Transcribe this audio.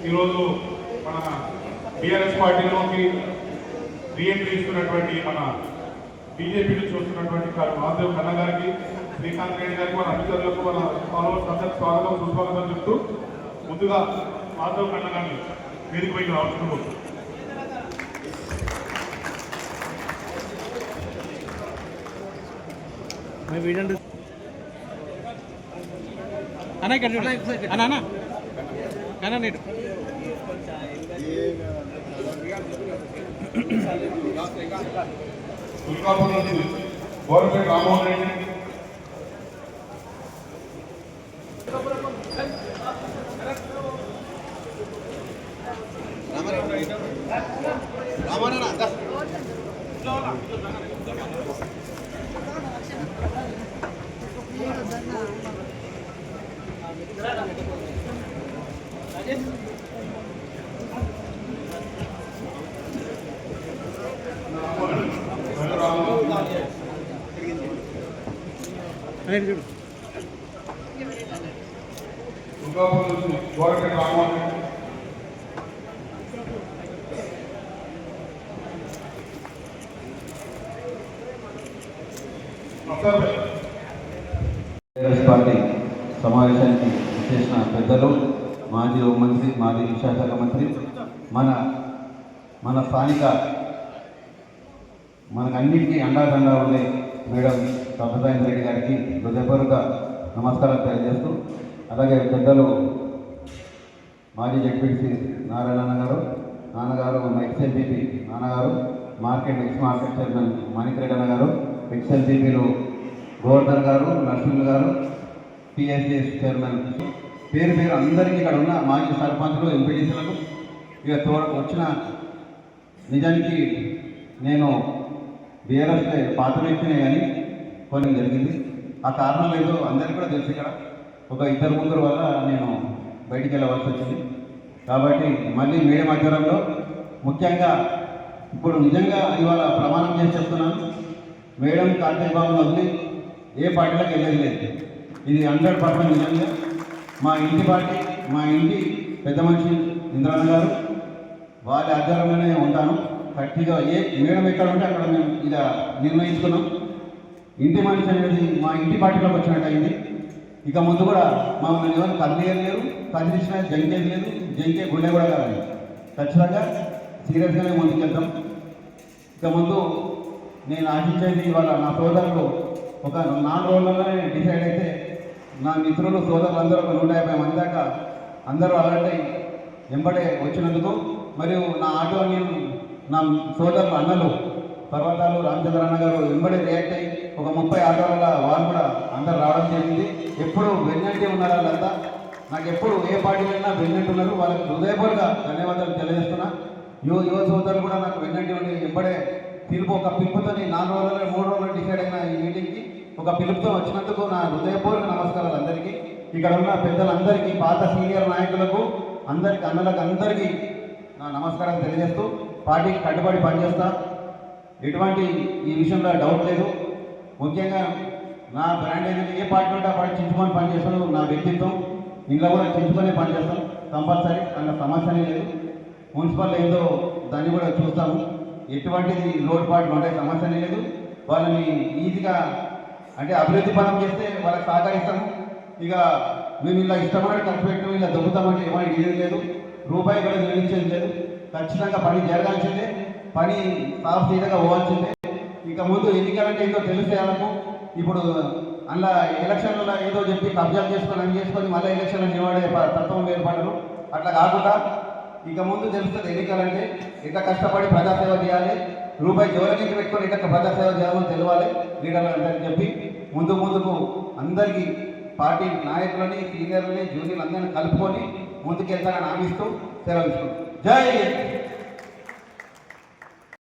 ఈరోజు మన టీఆర్ఎస్ పార్టీలోకి రీఎంట్రీ ఇస్తున్నటువంటి మన బీజేపీ నుంచి వస్తున్నటువంటి మాధవ్ కన్న గారికి, శ్రీకాంత్ రెడ్డి గారికి, మన అధికారులకు, మన ఫాలోవర్స్ అందరికి స్వాగతం సుస్వాగతం చెప్తూ ముందుగా మాధవ్ కన్న గారిని వేదిక పైకి రావాల్సిన అన్నా ఇక్కడ అన్నా అన్నా అన్నా నీటు తుల్కాపూర్ నుంచి గవర్నమెంట్ రామ్మోహన్ రెడ్డి, తుల్కాపూర్ నుంచి government Rammohan Reddy, TRS party సమావేశానికి చేసిన పెద్దలు, మాజీ హోంమంత్రి, మాజీ విద్యాశాఖ మంత్రి, మన స్థానిక మనకన్నింటికీ అండాదండా ఉండే మేడం సత్యనారాయణ రెడ్డి గారికి హృదయపూర్వక నమస్కారం తెలియజేస్తూ, అలాగే పెద్దలు మాజీ జడ్పీసీ నారాయణ గారు, నాన్నగారు ఎక్స్ఎల్పీపీ నాన్నగారు, ఎక్స్ మార్కెట్ చైర్మన్ మాణిక్రెడ్డి అన్న గారు, ఎక్స్ఎల్పీపీలు గవర్నర్ గారు, నరసింహ గారు, పిఎస్సిఎస్ చైర్మన్, పేరు పేరు అందరికీ ఇక్కడ ఉన్న మాజీ సర్పంచులు, ఎంపీటీసీలకు ఇక వచ్చిన, నిజానికి నేను బీఆర్ఎస్ పాత వ్యక్తినే కానీ కొన్ని జరిగింది. ఆ కారణం ఏదో అందరికీ కూడా తెలుసు. ఇక్కడ ఒక ఇద్దరు ముగ్గురు వల్ల నేను బయటికి వెళ్ళవలసి వచ్చింది. కాబట్టి మళ్ళీ మీడియా మధ్యరంలో ముఖ్యంగా ఇప్పుడు నిజంగా ఇవాళ ప్రమాణం చేసి చెప్తున్నాను, మేడం కార్తీక్ బాబుని వదిలి ఏ పార్టీలకు వెళ్ళేది లేదు. ఇది 100% నిజంగా మా ఇంటి పార్టీ, మా ఇంటి పెద్ద మనిషి ఇంద్రాన్న గారు వారి ఆధ్వర్యంలోనే ఉంటాను. గట్టిగా ఏ మేడం ఎక్కడ ఉంటే అక్కడ మేము ఇలా నిర్ణయించుకున్నాం. ఇంటి మనిషి అనేది మా ఇంటి పార్టీలోకి వచ్చినట్టు అయింది. ఇక ముందు కూడా మమ్మల్ని ఎవరు కదిలేయలేరు, కదిలించిన జంకేది లేదు, జంకే గుండె కూడా కావాలి. ఖచ్చితంగా సీరియస్గానే ముందుకెళ్తాం. ఇక ముందు నేను ఆశించేది ఇవాళ నా సోదరులు ఒక 4 రోజుల్లోనే డిసైడ్ అయితే, నా మిత్రులు సోదరులు అందరూ ఒక 150 మంది దాకా అందరూ అలాంటి వెంబడే వచ్చినందుకు, మరియు నా ఆటో నేను నా సోదరులు అన్నలు పర్వతాలు రామచంద్రన్న గారు వెంబడే రియాక్ట్ అయ్యి ఒక 30 ఆటోల వాళ్ళు కూడా అందరు రావడం జరిగింది. ఎప్పుడు వెన్నట్టే ఉన్నారు వాళ్ళంతా. నాకు ఎప్పుడు ఏ పార్టీలో అయినా వెన్నట్టు ఉన్నారు. వాళ్ళకి హృదయపూర్వక ధన్యవాదాలు తెలియజేస్తున్నా. యువ సోదరులు కూడా నాకు వెన్నట్టు ఉండి వెంబడే పిలుపు, ఒక పిలుపుతో 4 రోజులు 3 రోజులు డిసైడ్ అయిన ఈ మీటింగ్కి ఒక పిలుపుతో వచ్చినందుకు నా హృదయపూర్వక నమస్కారాలు అందరికీ. ఇక్కడ ఉన్న పెద్దలందరికీ, పాత సీనియర్ నాయకులకు అందరికీ, అన్నలకు అందరికీ నా నమస్కారాలు తెలియజేస్తూ పార్టీకి కట్టుబడి పనిచేస్తా. ఎటువంటి ఈ విషయంలో డౌట్ లేదు. ముఖ్యంగా నా బ్రాండ్ ఏదైతే ఏ పార్టీ ఉంటే ఆ పార్టీ చించుకొని పనిచేస్తాను. నా వ్యక్తిత్వం ఇంట్లో కూడా చించుకొని పనిచేస్తాను కంపల్సరీ. అన్న సమస్యనే లేదు. మున్సిపల్ ఏదో దాన్ని కూడా చూస్తాము. ఎటువంటిది లోటుపాట్లు ఉండే సమస్యనే లేదు. వాళ్ళని ఈజీగా అంటే అభివృద్ధి పనం చేస్తే వాళ్ళకి సహకరిస్తాము. ఇక మేము ఇలా ఇష్టమైనట్టు ఖర్చు పెట్టడం, ఇలా దొబ్బుతామంటే ఏమైనా ఏది లేదు. రూపాయి కూడా నిర్మించేది లేదు. ఖచ్చితంగా పని జరగాల్సిందే, పని సాఫ్ చేయగా పోవాల్సిందే. ఇక ముందు ఎన్నికలంటే ఏదో తెలిసే వాళ్ళకు. ఇప్పుడు అలా ఎలక్షన్లలో ఏదో చెప్పి కబ్జాలు చేసుకొని మళ్ళీ ఎలక్షన్లు నిలబడే తత్వం ఏర్పడరు. అట్లా కాకుండా ఇక ముందు తెలుస్తుంది ఎన్నికలంటే ఎట్లా కష్టపడి ప్రజాసేవ చేయాలి, రూపాయి జోలకి పెట్టుకొని ఎట్లా ప్రజాసేవ చేయాలని తెలియాలి లీడర్లు అందరికీ చెప్పి ముందుకు అందరికీ పార్టీ నాయకులని, సీనియర్లని, జూనియర్లు అందరినీ కలుపుకొని ముందుకెళ్తానని హామీస్తూ సెలవు. జై